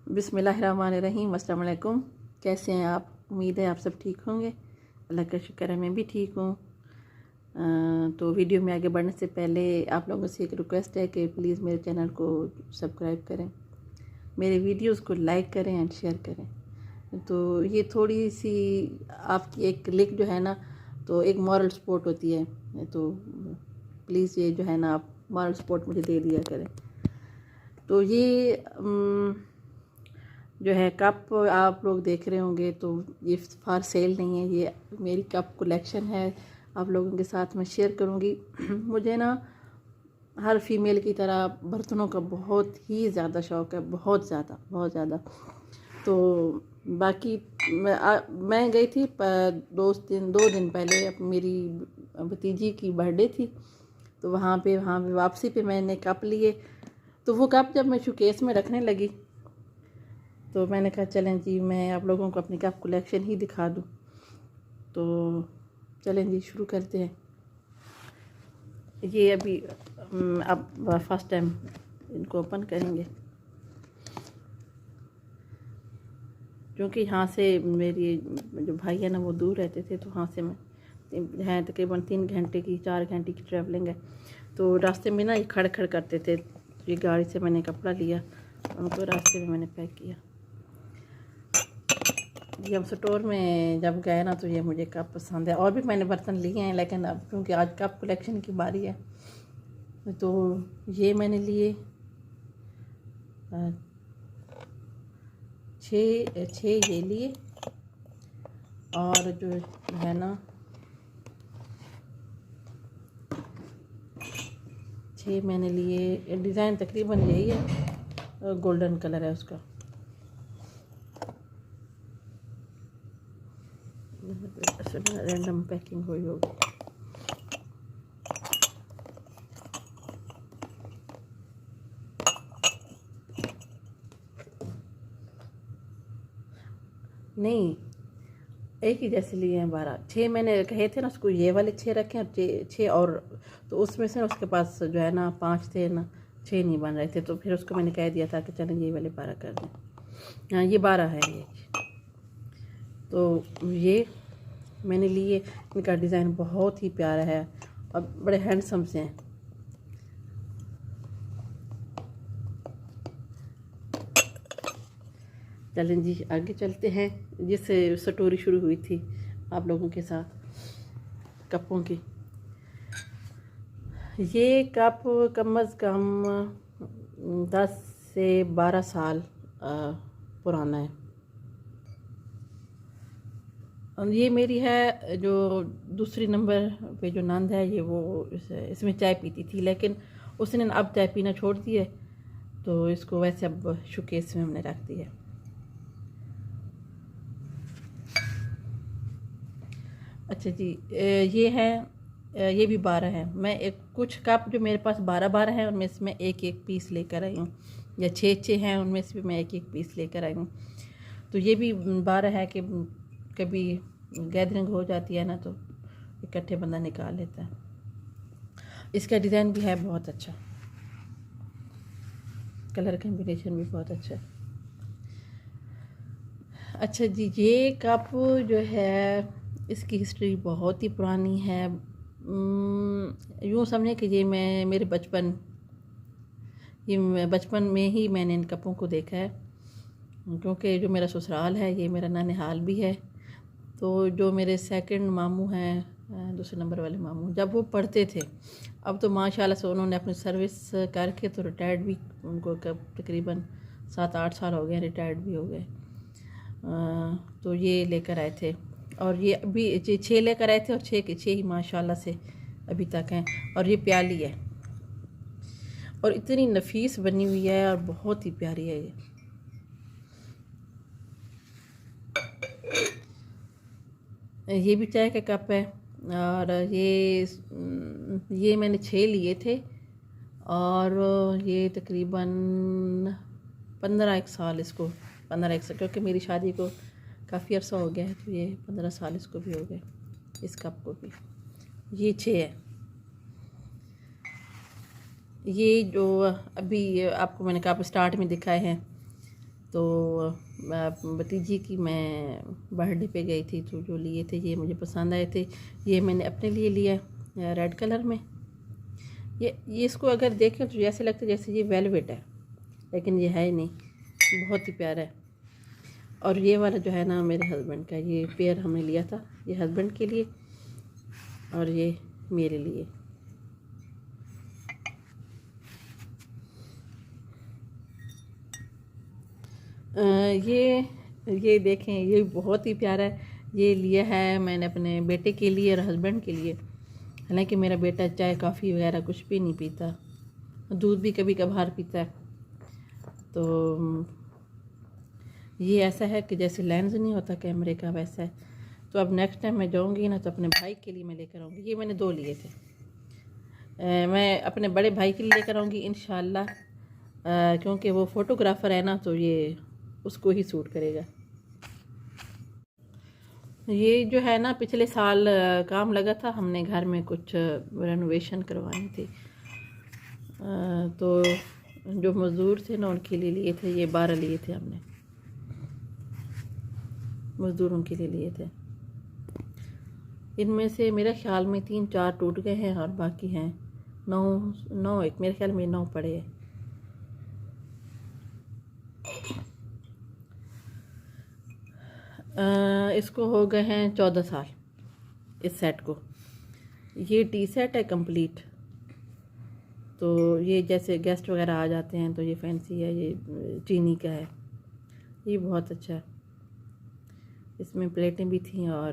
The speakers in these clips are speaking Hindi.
बिस्मिल्लाहिर्रहमानिर्रहीम। अस्सलाम वालेकुम। कैसे हैं आप? उम्मीद है आप सब ठीक होंगे। अल्लाह का शुक्र है मैं भी ठीक हूँ। तो वीडियो में आगे बढ़ने से पहले आप लोगों से एक रिक्वेस्ट है कि प्लीज़ मेरे चैनल को सब्सक्राइब करें, मेरे वीडियोस को लाइक करें एंड शेयर करें। तो ये थोड़ी सी आपकी एक क्लिक जो है ना, तो एक मॉरल सपोर्ट होती है। तो प्लीज़ ये जो है ना, आप मॉरल सपोर्ट मुझे दे दिया करें। तो ये जो है कप आप लोग देख रहे होंगे, तो ये फॉर सेल नहीं है, ये मेरी कप कलेक्शन है। आप लोगों के साथ मैं शेयर करूँगी। मुझे ना हर फीमेल की तरह बर्तनों का बहुत ही ज़्यादा शौक़ है, बहुत ज़्यादा। तो बाकी मैं गई थी 2 दिन पहले, मेरी भतीजी की बर्थडे थी, तो वहाँ पे वापसी पे मैंने कप लिए। तो वो कप जब मैं शोकेस में रखने लगी तो मैंने कहा चलें जी, मैं आप लोगों को अपनी कप कलेक्शन ही दिखा दूँ। तो चलें जी, शुरू करते हैं। ये अभी अब फर्स्ट टाइम इनको ओपन करेंगे, क्योंकि यहाँ से मेरी जो भाई है ना वो दूर रहते थे, तो वहाँ से मैं है तकरीबन 3 घंटे की 4 घंटे की ट्रैवलिंग है। तो रास्ते में ना ये खड़ करते थे। ये गाड़ी से मैंने कपड़ा लिया, उनको रास्ते में मैंने पैक किया। ये हम स्टोर में जब गए ना, तो ये मुझे कप पसंद है। और भी मैंने बर्तन लिए हैं, लेकिन अब क्योंकि आज कप कलेक्शन की बारी है, तो ये मैंने लिए 6 ये लिए। और जो है ना 6 मैंने लिए। डिज़ाइन तकरीबन यही है, गोल्डन कलर है उसका। रैंडम पैकिंग हुई होगी। नहीं, एक ही जैसे लिए हैं 12। 6 मैंने कहे थे ना उसको, ये वाले 6 रखे और 6 और, तो उसमें से उसके पास जो है ना 5 थे ना, 6 नहीं बन रहे थे, तो फिर उसको मैंने कह दिया था कि चलें ये वाले 12 कर दें। हाँ, ये 12 है ये। तो ये मैंने लिए। इनका डिज़ाइन बहुत ही प्यारा है और बड़े हैंडसम से हैं। चलें जी, आगे चलते हैं, जिससे स्टोरी शुरू हुई थी आप लोगों के साथ कपों की। ये कप कम अज़ कम 10 से 12 साल पुराना है। और ये मेरी है जो दूसरी नंबर पे जो नंद है, ये वो इसमें चाय पीती थी, लेकिन उसने अब चाय पीना छोड़ दी है, तो इसको वैसे अब शोकेस में हमने रख दिया। अच्छा जी, ये है, ये भी 12 है। मैं कुछ कप जो मेरे पास 12 हैं, उनमें से मैं एक पीस लेकर आई हूँ, या 6 हैं, उनमें से भी मैं एक पीस लेकर आई हूँ। तो ये भी 12 है कि कभी गैदरिंग हो जाती है ना, तो इकट्ठे बंदा निकाल लेता है। इसका डिज़ाइन भी है बहुत अच्छा, कलर कॉम्बिनेशन भी बहुत अच्छा है। अच्छा जी, ये कप जो है इसकी हिस्ट्री बहुत ही पुरानी है। यूँ समझें कि ये मेरे बचपन में ही मैंने इन कपों को देखा है, क्योंकि जो मेरा ससुराल है ये मेरा ननिहाल भी है। तो जो मेरे सेकंड मामू हैं, दूसरे नंबर वाले मामू, जब वो पढ़ते थे, अब तो माशाल्लाह से उन्होंने अपनी सर्विस करके तो रिटायर्ड भी, उनको कब तकरीबन 7-8 साल हो गए, रिटायर्ड भी हो गए। तो ये लेकर आए थे, और ये अभी 6 लेकर आए थे, और 6 के 6 ही माशाल्लाह से अभी तक हैं। और ये प्याली है, और इतनी नफीस बनी हुई है, और बहुत ही प्यारी है ये भी चाय का कप है। और ये मैंने 6 लिए थे, और ये तकरीबन 15 साल इसको, 15 साल, क्योंकि मेरी शादी को काफ़ी अर्सा हो गया है, तो ये 15 साल इसको भी हो गए, इस कप को भी। ये 6 है। ये जो अभी आपको मैंने कप स्टार्ट में दिखाए हैं, तो भतीजी की मैं बर्थडे पे गई थी, तो जो लिए थे ये मुझे पसंद आए थे। ये मैंने अपने लिए लिया रेड कलर में। ये इसको अगर देखें तो जैसे लगता है जैसे ये वेलवेट है, लेकिन ये है ही नहीं, बहुत ही प्यारा है। और ये वाला जो है ना मेरे हस्बैंड का, ये पेयर हमने लिया था, ये हस्बैंड के लिए और ये मेरे लिए। ये देखें, ये बहुत ही प्यारा है। ये लिया है मैंने अपने बेटे के लिए और हस्बैंड के लिए। हालांकि मेरा बेटा चाय कॉफ़ी वगैरह कुछ भी नहीं पीता, दूध भी कभी कभार पीता है। तो ये ऐसा है कि जैसे लेंस नहीं होता कैमरे का, वैसा है। तो अब नेक्स्ट टाइम मैं जाऊंगी ना तो अपने भाई के लिए मैं लेकर आऊँगी। ये मैंने 2 लिए थे। मैं अपने बड़े भाई के लिए लेकर आऊँगी इंशाल्लाह, क्योंकि वो फ़ोटोग्राफ़र है ना, तो ये उसको ही सूट करेगा। ये जो है ना पिछले साल काम लगा था, हमने घर में कुछ रेनोवेशन करवानी थी, तो जो मज़दूर थे ना उनके लिए लिए थे। ये 12 लिए थे हमने, मज़दूरों के लिए लिए थे। इनमें से मेरे ख्याल में 3-4 टूट गए हैं और बाकी हैं 9 एक मेरे ख्याल में 9 पड़े हैं। इसको हो गए हैं 14 साल इस सेट को। ये टी सेट है कंप्लीट। तो ये जैसे गेस्ट वगैरह आ जाते हैं तो ये फैंसी है, ये चीनी का है, ये बहुत अच्छा है। इसमें प्लेटें भी थी और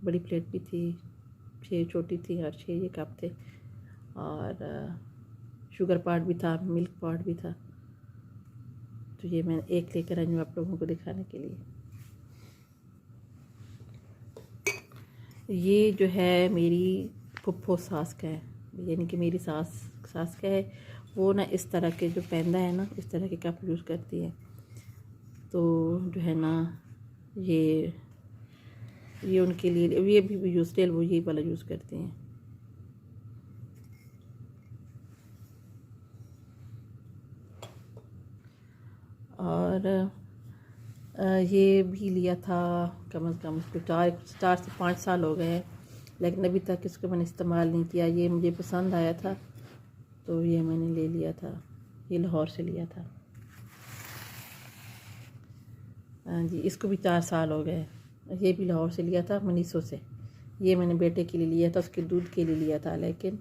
बड़ी प्लेट भी थी, 6 छोटी थी और 6 ये कप थे, और शुगर पॉट भी था, मिल्क पॉट भी था। तो ये मैं एक लेकर आई हूँ आप लोगों को दिखाने के लिए। ये जो है मेरी फुफ्फो सास का है, यानी कि मेरी सास का है। वो ना इस तरह के जो पैंदा है ना, इस तरह के कप यूज़ करती है। तो जो है ना ये उनके लिए, ये भी यूज़ टेल वो यही वाला यूज़ करते हैं। और ये भी लिया था कम से कम इसको 4 से 5 साल हो गए हैं, लेकिन अभी तक इसको मैंने इस्तेमाल नहीं किया। ये मुझे पसंद आया था तो ये मैंने ले लिया था। ये लाहौर से लिया था। हाँ जी, इसको भी 4 साल हो गए। ये भी लाहौर से लिया था, मनीसो से। ये मैंने बेटे के लिए लिया था, उसके दूध के लिए लिया था, लेकिन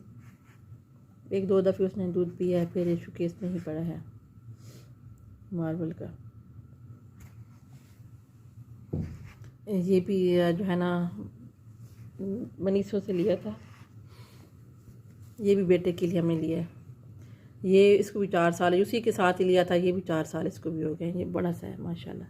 1-2 दफ़े उसने दूध पिया है, फिर ये शोकेस में ही पड़ा है मार्बल का। ये भी जो है ना मनीसो से लिया था, ये भी बेटे के लिए हमने लिया है। ये इसको भी 4 साल है, उसी के साथ ही लिया था। ये भी 4 साल इसको भी हो गए। ये बड़ा सा है माशाल्लाह।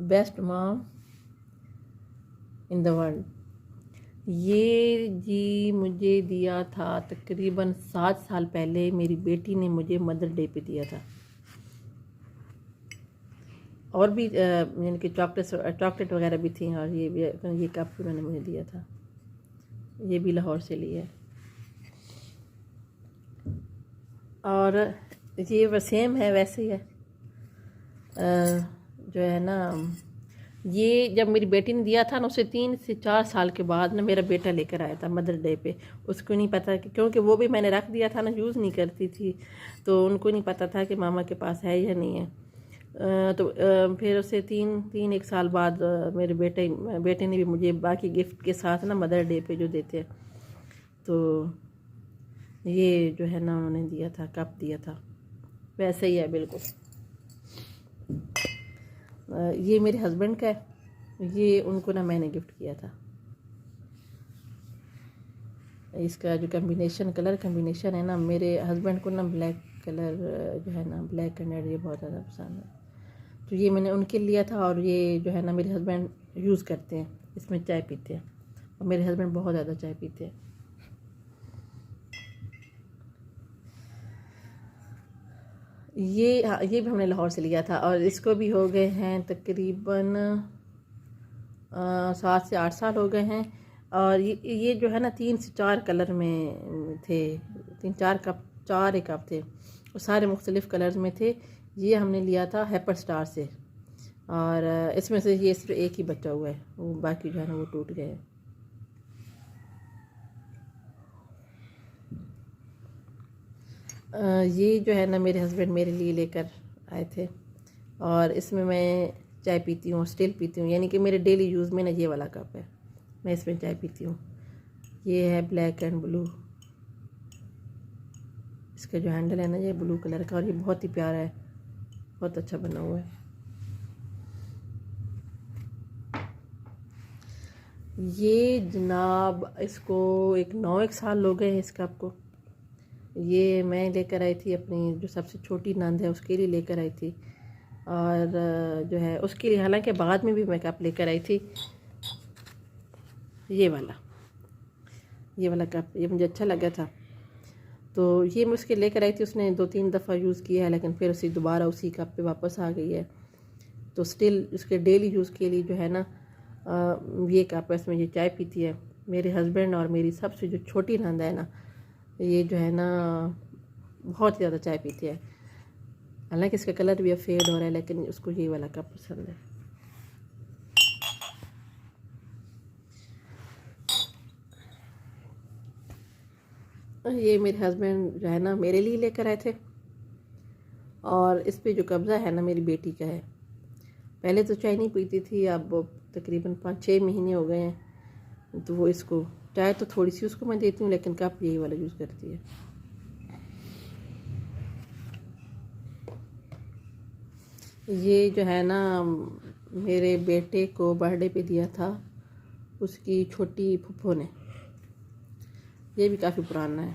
Best mom in the world, ये जी मुझे दिया था तकरीबन 7 साल पहले। मेरी बेटी ने मुझे मदर डे पे दिया था। और भी यानी कि चॉकलेट वगैरह भी थी, और ये कप उन्होंने मुझे दिया था। ये भी लाहौर से लिया है। और ये सेम है, वैसे ही है। जो है ना, ये जब मेरी बेटी ने दिया था ना, उसे 3 से 4 साल के बाद ना मेरा बेटा लेकर आया था मदर डे पे। उसको नहीं पता कि, क्योंकि वो भी मैंने रख दिया था ना, यूज़ नहीं करती थी, तो उनको नहीं पता था कि मामा के पास है या नहीं है। तो फिर उसे 1 साल बाद मेरे बेटे ने भी मुझे बाकी गिफ्ट के साथ ना मदर डे पे जो देते हैं, तो ये जो है ना उन्होंने दिया था, कप दिया था, वैसे ही है बिल्कुल। ये मेरे हस्बैंड का है, ये उनको ना मैंने गिफ्ट किया था। इसका जो कलर कम्बिनेशन है ना, मेरे हस्बैंड को ना ब्लैक कलर जो है ना, ब्लैक एंड रेड, ये बहुत ज़्यादा पसंद है। तो ये मैंने उनके लिया था। और ये जो है ना मेरे हस्बैंड यूज़ करते हैं, इसमें चाय पीते हैं, और मेरे हस्बैंड बहुत ज़्यादा चाय पीते हैं। ये भी हमने लाहौर से लिया था, और इसको भी हो गए हैं तकरीबन 7 से 8 साल हो गए हैं। और ये जो है ना 3 से 4 कलर में थे, 3-4 कप, 4 एक कप थे, और सारे मुख्तलिफ़ कलर्स में थे। ये हमने लिया था हैपर स्टार से, और इसमें से ये सिर्फ एक ही बचा हुआ है, वो बाकी जो है ना वो टूट गए। ये जो है ना मेरे हस्बैंड मेरे लिए लेकर आए थे, और इसमें मैं चाय पीती हूँ, स्टिल पीती हूँ, यानी कि मेरे डेली यूज़ में ना ये वाला कप है, मैं इसमें चाय पीती हूँ। ये है ब्लैक एंड ब्लू, इसका जो हैंडल है ना ये ब्लू कलर का, और ये बहुत ही प्यारा है, बहुत अच्छा बना हुआ है। ये जनाब इसको 9 साल हो गए हैं इस कप को। ये मैं लेकर आई थी अपनी जो सबसे छोटी नंद है उसके लिए लेकर आई थी, और जो है उसके लिए हालांकि बाद में भी मैं कप लेकर आई थी। ये वाला कप ये मुझे अच्छा लगा था, तो ये मैं उसके लेकर आई थी। उसने 2-3 दफ़ा यूज़ किया है, लेकिन फिर उसी दोबारा उसी कप पे वापस आ गई है। तो स्टिल उसके डेली यूज़ के लिए जो है ना ये कप है, इसमें ये चाय पीती है। मेरे हस्बैंड और मेरी सबसे जो छोटी नंद है ना, ये जो है ना बहुत ज़्यादा चाय पीती है। हालांकि इसका कलर भी अब फेड हो रहा है, लेकिन उसको ये वाला कप पसंद है। ये मेरे हस्बैंड जो है ना मेरे लिए लेकर आए थे, और इस पे जो कब्ज़ा है ना मेरी बेटी का है। पहले तो चाय नहीं पीती थी, अब तकरीबन 5-6 महीने हो गए हैं, तो वो इसको चाय तो थोड़ी सी उसको मैं देती हूँ, लेकिन कप यही वाला यूज़ करती है। ये जो है ना मेरे बेटे को बर्थडे पे दिया था उसकी छोटी फूफो ने। ये भी काफ़ी पुराना है,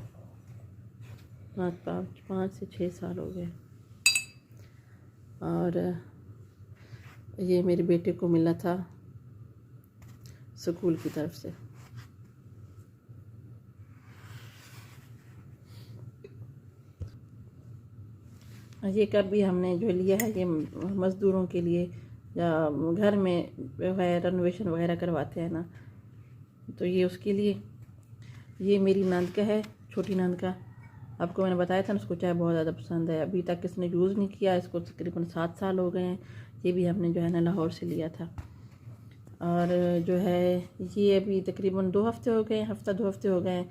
5 से 6 साल हो गए। और ये मेरे बेटे को मिला था स्कूल की तरफ से। ये कप भी हमने जो लिया है ये मज़दूरों के लिए, या घर में रेनोवेशन वगैरह करवाते हैं ना, तो ये उसके लिए। ये मेरी नंद का है, छोटी नंद का। आपको मैंने बताया था ना उसको चाय बहुत ज़्यादा पसंद है। अभी तक इसने यूज़ नहीं किया, इसको तकरीबन 7 साल हो गए हैं। ये भी हमने जो है ना लाहौर से लिया था। और जो है ये अभी तकरीबन 2 हफ़्ते हो गए, 2 हफ़्ते हो गए।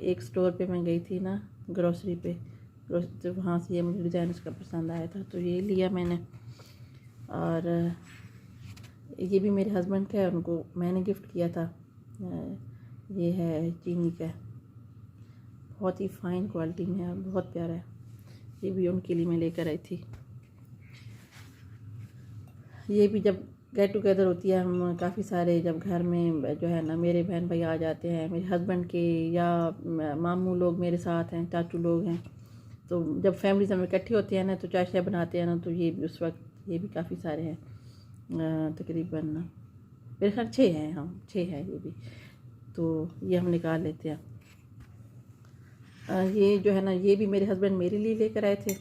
एक स्टोर पे मैं गई थी ना, ग्रोसरी पे, तो वहाँ से ये मुझे डिज़ाइन उसका पसंद आया था, तो ये लिया मैंने। और ये भी मेरे हस्बैंड का है, उनको मैंने गिफ्ट किया था। ये है चीनी का, बहुत ही फ़ाइन क्वालिटी में है, बहुत प्यारा है। ये भी उनके लिए मैं लेकर आई थी। ये भी जब गेट टुगेदर होती है, हम काफ़ी सारे जब घर में जो है ना मेरे बहन भाई आ जाते हैं, मेरे हस्बैंड के, या मामू लोग मेरे साथ हैं, चाचू लोग हैं, तो जब फैमिलीज हम इकट्ठी होती हैं ना तो चाय शाय बनाते हैं ना, तो ये भी उस वक्त ये भी काफ़ी सारे हैं, तकरीबन मेरे ख्याल 6 हैं, हम 6 हैं ये भी, तो ये हम निकाल लेते हैं। ये जो है ना ये भी मेरे हस्बैंड मेरे लिए लेकर आए थे,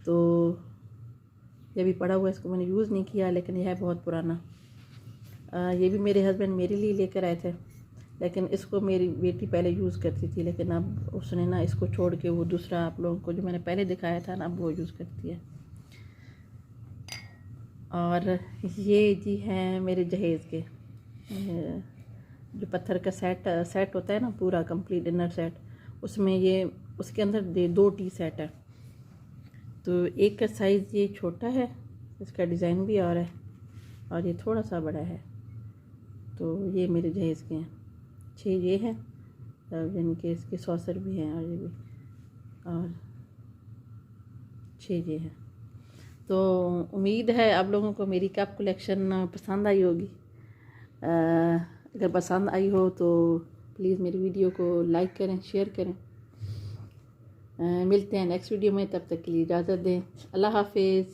तो ये भी पड़ा हुआ है, इसको मैंने यूज़ नहीं किया, लेकिन यह है बहुत पुराना। ये भी मेरे हस्बैंड मेरे लिए लेकर आए थे, लेकिन इसको मेरी बेटी पहले यूज़ करती थी, लेकिन अब उसने ना इसको छोड़ के वो दूसरा आप लोगों को जो मैंने पहले दिखाया था ना, अब वो यूज़ करती है। और ये जी हैं मेरे जहेज़ के, जो पत्थर का सेट होता है ना, पूरा कंप्लीट डिनर सेट, उसमें ये उसके अंदर 2 टी सेट है। तो एक का साइज़ ये छोटा है, इसका डिज़ाइन भी और है, और ये थोड़ा सा बड़ा है। तो ये मेरे जहेज़ के हैं, 6 ये हैं, यानी कि इसके सॉसर भी हैं, और ये भी, और 6 ये हैं। तो उम्मीद है आप लोगों को मेरी कप कलेक्शन पसंद आई होगी। अगर पसंद आई हो तो प्लीज़ मेरी वीडियो को लाइक करें, शेयर करें। मिलते हैं नेक्स्ट वीडियो में, तब तक के लिए इजाज़त दें। अल्लाह हाफिज़।